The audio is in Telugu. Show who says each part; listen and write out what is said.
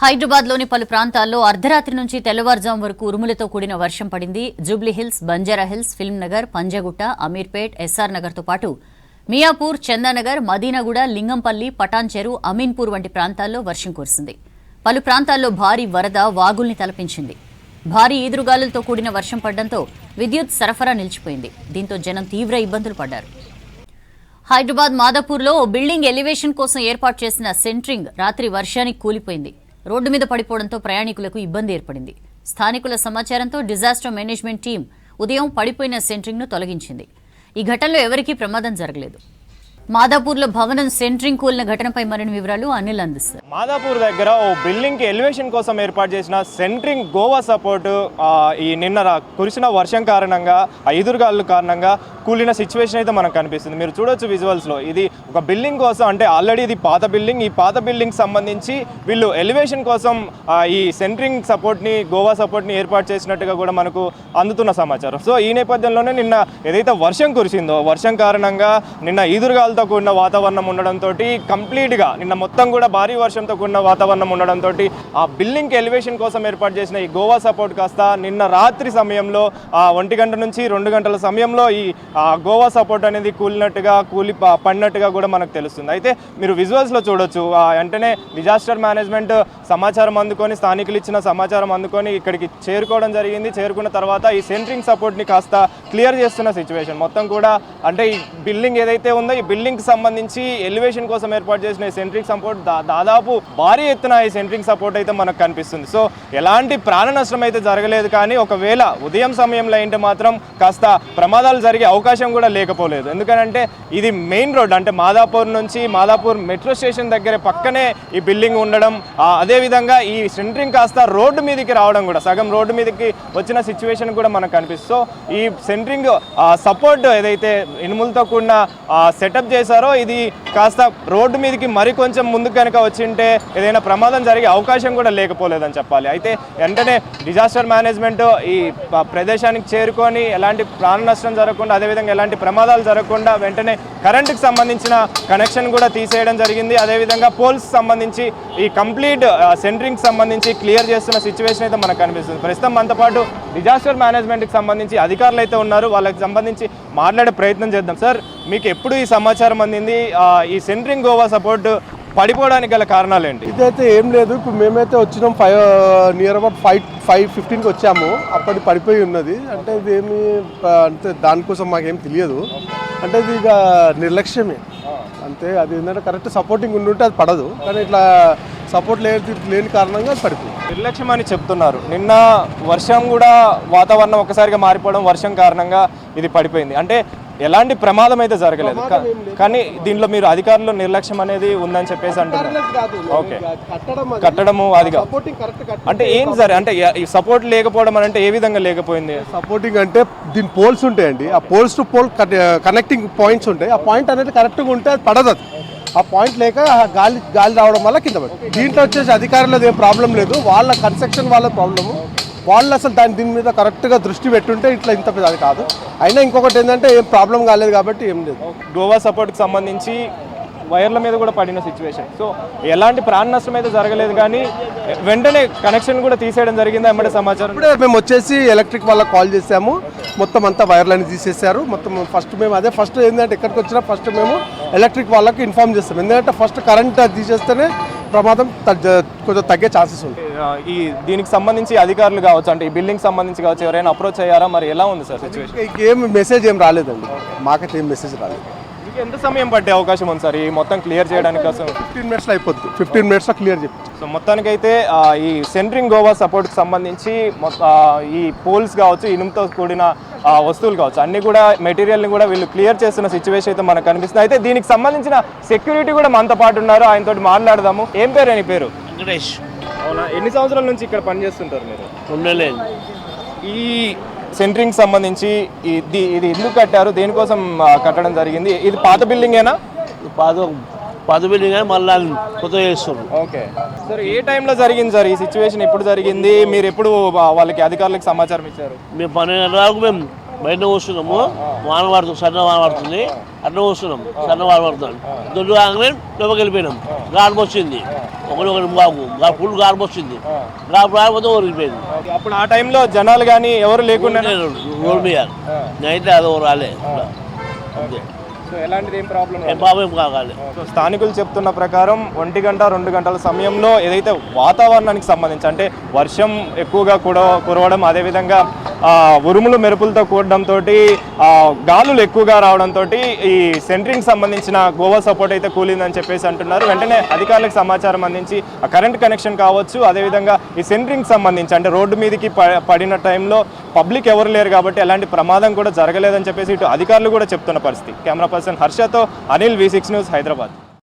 Speaker 1: హైదరాబాద్లోని పలు ప్రాంతాల్లో అర్ధరాత్రి నుంచి తెల్లవారుజాము వరకు ఉరుములతో కూడిన వర్షం పడింది. జూబ్లీహిల్స్, బంజారాహిల్స్, ఫిల్మ్నగర్, పంజాగుట్ట, అమీర్పేట్, ఎస్ఆర్ నగర్తో పాటు మియాపూర్, చందానగర్, మదీనాగూడ, లింగంపల్లి, పటాన్చెరు, అమీన్పూర్ వంటి ప్రాంతాల్లో వర్షం కురిసింది. పలు ప్రాంతాల్లో భారీ వరద వాగుల్ని తలపించింది. భారీ ఈదురుగాలులతో కూడిన వర్షం పడడంతో విద్యుత్ సరఫరా నిలిచిపోయింది. దీంతో జనం తీవ్ర ఇబ్బందులు పడ్డారు. హైదరాబాద్ మాదాపూర్లో బిల్డింగ్ ఎలివేషన్ కోసం ఏర్పాటు చేసిన సెంట్రింగ్ రాత్రి వర్షానికి కూలిపోయింది. రోడ్డు మీద పడిపోవడంతో ప్రయాణికులకు ఇబ్బంది ఏర్పడింది. స్థానికుల సమాచారంతో డిజాస్టర్ మేనేజ్మెంట్ టీం ఉదయం పడిపోయిన సెంట్రింగ్ను తొలగించింది. ఈ ఘటనలో ఎవరికీ ప్రమాదం జరగలేదు. మాదాపూర్లో భవనం సెంట్రింగ్ కూలిన ఘటనపై మరిన్ని వివరాలు అనిల్ అందిస్తారు.
Speaker 2: మాదాపూర్ దగ్గర ఓ బిల్డింగ్ కి ఎలివేషన్ కోసం ఏర్పాటు చేసిన సెంట్రింగ్ గోవా సపోర్ట్ ఈ నిన్న కురిసిన వర్షం కారణంగా ఎదురుగాలు కారణంగా కూలిన సిచ్యువేషన్ అయితే మనకు కనిపిస్తుంది. మీరు చూడొచ్చు విజువల్స్ లో. ఇది ఒక బిల్డింగ్ కోసం, అంటే ఆల్రెడీ ఇది పాత బిల్డింగ్. ఈ పాత బిల్డింగ్ సంబంధించి వీళ్ళు ఎలివేషన్ కోసం ఈ సెంట్రింగ్ సపోర్ట్ ని, గోవా సపోర్ట్ ని ఏర్పాటు చేసినట్టుగా కూడా మనకు అందుతున్న సమాచారం. సో ఈ నేపథ్యంలోనే నిన్న ఏదైతే వర్షం కురిసిందో, వర్షం కారణంగా నిన్న ఈదురుగాలు కూడిన వాతావరణం ఉండడంతో కంప్లీట్గా నిన్న మొత్తం కూడా భారీ వర్షంతో కూడిన వాతావరణం ఉండడంతో ఆ బిల్డింగ్ ఎలివేషన్ కోసం ఏర్పాటు చేసిన ఈ గోవా సపోర్ట్ కాస్త నిన్న రాత్రి సమయంలో 1 గంట నుంచి 2 గంటల సమయంలో ఈ గోవా సపోర్ట్ అనేది పడినట్టుగా కూడా మనకు తెలుస్తుంది. అయితే మీరు విజువల్స్లో చూడొచ్చు. వెంటనే డిజాస్టర్ మేనేజ్మెంట్ సమాచారం అందుకొని, స్థానికులు ఇచ్చిన సమాచారం అందుకొని ఇక్కడికి చేరుకోవడం జరిగింది. చేరుకున్న తర్వాత ఈ సెంట్రింగ్ సపోర్ట్ని కాస్త క్లియర్ చేస్తున్న సిచ్యువేషన్ మొత్తం కూడా. అంటే ఈ బిల్డింగ్ ఏదైతే ఉందో, ఈ బిల్డింగ్ సంబంధించి ఎలివేషన్ కోసం ఏర్పాటు చేసిన ఈ సెంట్రింగ్ సపోర్ట్ దాదాపు భారీ ఎత్తున ఈ సెంట్రింగ్ సపోర్ట్ అయితే మనకు కనిపిస్తుంది. సో ఎలాంటి ప్రాణ నష్టం అయితే జరగలేదు. కానీ ఒకవేళ ఉదయం సమయంలో అయితే మాత్రం కాస్త ప్రమాదాలు జరిగే అవకాశం కూడా లేకపోలేదు. ఎందుకంటే ఇది మెయిన్ రోడ్, అంటే మాదాపూర్ మెట్రో స్టేషన్ దగ్గర పక్కనే ఈ బిల్డింగ్ ఉండడం, అదేవిధంగా ఈ సెంట్రింగ్ కాస్త రోడ్డు మీదకి రావడం కూడా, సగం రోడ్డు మీదకి వచ్చిన సిచ్యువేషన్ కూడా మనకు కనిపిస్తుంది. సో ఈ సెంట్రింగ్ సపోర్ట్ ఏదైతే ఇనుములతో కూడిన సెటప్ చేశారో, ఇది కాస్త రోడ్డు మీదకి మరి కొంచెం ముందుకు కనుక వచ్చింటే ఏదైనా ప్రమాదం జరిగే అవకాశం కూడా లేకపోలేదని చెప్పాలి. అయితే వెంటనే డిజాస్టర్ మేనేజ్మెంట్ ఈ ప్రదేశానికి చేరుకొని ఎలాంటి ప్రాణ నష్టం జరగకుండా, అదేవిధంగా ఎలాంటి ప్రమాదాలు జరగకుండా వెంటనే కరెంటుకి సంబంధించిన కనెక్షన్ కూడా తీసేయడం జరిగింది. అదేవిధంగా పోల్స్ సంబంధించి ఈ కంప్లీట్ సెంట్రింగ్ సంబంధించి క్లియర్ చేస్తున్న సిచ్యువేషన్ అయితే మనకు కనిపిస్తుంది. ప్రస్తుతం మనతో పాటు డిజాస్టర్ మేనేజ్మెంట్కి సంబంధించి అధికారులు అయితే ఉన్నారు. వాళ్ళకి సంబంధించి మాట్లాడే ప్రయత్నం చేద్దాం. సార్, మీకు ఎప్పుడు ఈ సమాచారం అందింది? ఈ సెంట్రింగ్ గోవా సపోర్ట్ పడిపోవడానికి గల కారణాలు ఏంటి?
Speaker 3: ఇదైతే ఏం లేదు. ఇప్పుడు మేమైతే వచ్చినాం నియర్ అబౌట్ 5:15కి వచ్చాము. అప్పటి పడిపోయి ఉన్నది. అంటే ఇది ఏమి అంటే దానికోసం మాకేం తెలియదు. అంటే ఇది ఇక నిర్లక్ష్యమే అంతే. అది ఏంటంటే కరెక్ట్ సపోర్టింగ్ ఉండుంటే అది పడదు. కానీ ఇట్లా సపోర్ట్ లేని కారణంగా పడిపోయింది.
Speaker 2: నిర్లక్ష్యం అని చెప్తున్నారు. నిన్న వర్షం కూడా వాతావరణం ఒక్కసారిగా మారిపోవడం, వర్షం కారణంగా ఇది పడిపోయింది. అంటే ఎలాంటి ప్రమాదం అయితే జరగలేదు. కానీ దీంట్లో మీరు అధికారులు నిర్లక్ష్యం అనేది ఉందని చెప్పేసి అంటున్నారు. ఓకే, కట్టడము అదిగా అంటే ఏం సరే, అంటే సపోర్ట్ లేకపోవడం అని అంటే ఏ విధంగా లేకపోయింది?
Speaker 3: సపోర్టింగ్ అంటే దీని పోల్స్ ఉంటాయండి. ఆ poles to pole connecting points ఉంటాయి. ఆ పాయింట్ అనేది కరెక్ట్గా ఉంటే అది పడదు. ఆ పాయింట్ లేక గాలి రావడం వల్ల కింద పడుతుంది. దీంట్లో వచ్చేసి అధికారులది ఏం ప్రాబ్లం లేదు. వాళ్ళ కన్స్ట్రక్షన్ వాళ్ళ ప్రాబ్లము. వాళ్ళు అసలు దీని మీద కరెక్ట్గా దృష్టి పెట్టుంటే ఇట్లా ఇంత అది కాదు. అయినా ఇంకొకటి ఏంటంటే ఏం ప్రాబ్లం కాలేదు కాబట్టి ఏం లేదు.
Speaker 2: గోవా సపోర్ట్కి సంబంధించి వైర్ల మీద కూడా పడిన సిచ్యువేషన్. సో ఎలాంటి ప్రాణ నష్టం అయితే జరగలేదు. కానీ వెంటనే కనెక్షన్ కూడా తీసేయడం జరిగింది. అమ్మడే సమాచారం.
Speaker 3: ఇప్పుడే మేము వచ్చేసి ఎలక్ట్రిక్ వాళ్ళకి కాల్ చేసాము. మొత్తం అంతా వైర్లని తీసేశారు. మొత్తం ఫస్ట్ ఏంటంటే ఎక్కడికి వచ్చినా ఫస్ట్ మేము ఎలక్ట్రిక్ వాళ్ళకి ఇన్ఫార్మ్ చేస్తాం. ఎందుకంటే ఫస్ట్ కరెంట్ తీసేస్తేనే ప్రమాదం కొంచెం తగ్గే ఛాన్సెస్ ఉంటాయి.
Speaker 2: దీనికి సంబంధించి అధికారులు కావచ్చు, అంటే ఈ బిల్డింగ్ సంబంధించి కావచ్చు, ఎవరైనా అప్రోచ్ అయ్యారా? మరి ఎలా ఉంది సార్ సిచ్యువేషన్?
Speaker 3: ఏం మెసేజ్ ఏం రాలేదండి. మాకైతే ఏం మెసేజ్ రాలేదు.
Speaker 2: ఎంత సమయం పట్టే అవకాశం ఉంది సార్ ఈ మొత్తం క్లియర్ చేయడానికి? కోసం
Speaker 3: 15 మినిట్స్లో అయిపోద్ది. 15 మినిట్స్లో క్లియర్ చెప్పి.
Speaker 2: సో మొత్తానికైతే ఈ సెంట్రింగ్ గోవా సపోర్ట్కి సంబంధించి ఈ పోల్స్ కావచ్చు, ఇనుముతో కూడిన వస్తువులు కావచ్చు, అన్ని కూడా మెటీరియల్ని కూడా వీళ్ళు క్లియర్ చేస్తున్న సిచ్యువేషన్ అయితే మనకు కనిపిస్తుంది. అయితే దీనికి సంబంధించిన సెక్యూరిటీ కూడా మనతో పాటు ఉన్నారు. ఆయనతో మాట్లాడదాము. ఏం పేరు? అని పేరు
Speaker 4: వెంకటేష్.
Speaker 2: అవునా, ఎన్ని సంవత్సరాల నుంచి ఇక్కడ పనిచేస్తుంటారు మీరు?
Speaker 4: ఉండలేదు.
Speaker 2: ఈ సెంట్రింగ్ సంబంధించి ఇది ఎందుకు కట్టారు? దేనికోసం కట్టడం జరిగింది? ఇది పాత బిల్డింగేనా?
Speaker 4: పాత బిల్డింగ్ మళ్ళీ కొత్త చేస్తున్నారు.
Speaker 2: ఓకే సార్, ఏ టైంలో జరిగింది సార్ ఈ సిచ్యువేషన్? ఎప్పుడు జరిగింది? మీరు ఎప్పుడు వాళ్ళకి అధికారులకు సమాచారం ఇచ్చారు?
Speaker 4: మేము 12 గంటల వరకు మేము బయట కూర్చున్నాము, వాన పడుతుంది, సన్న వాన పడుతుంది, అట్లా కూర్చున్నాం, సన్న వాన పడుతుంది. దొడ్డు కాగానే లోపలికి వెళ్ళిపోయినాం. గార్బ్ వచ్చింది, ఒకటి బాబు ఫుల్ గార్బ్ వచ్చింది. గార్బ్ రాకపోతే ఊరిపోయింది.
Speaker 2: అప్పుడు ఆ టైంలో జనాలు కానీ ఎవరు లేకుండా
Speaker 4: రోడ్ మీద నైట్ అది రాలే అంతే.
Speaker 2: ఎలాంటిది ఏం ప్రాబ్లం
Speaker 4: ఏం ప్రాబ్లం కావాలి.
Speaker 2: స్థానికులు చెప్తున్న ప్రకారం 1 గంట 2 గంటల సమయంలో ఏదైతే వాతావరణానికి సంబంధించి అంటే వర్షం ఎక్కువగా కురవడం, అదేవిధంగా ఉరుములు మెరుపులతో కూడడంతో గాలులు ఎక్కువగా రావడంతో ఈ సెంట్రింగ్ సంబంధించిన గోవా సపోర్ట్ అయితే కూలిందని చెప్పేసి అంటున్నారు. వెంటనే అధికారులకు సమాచారం అందించి ఆ కరెంట్ కనెక్షన్ కావచ్చు, అదేవిధంగా ఈ సెంట్రింగ్ సంబంధించి అంటే రోడ్డు మీదకి పడిన టైంలో పబ్లిక్ ఎవరు లేరు కాబట్టి ఎలాంటి ప్రమాదం కూడా జరగలేదని చెప్పేసి ఇటు అధికారులు కూడా చెప్తున్న పరిస్థితి. కెమెరా పర్సన్ హర్షతో అనిల్, V6 న్యూస్, హైదరాబాద్.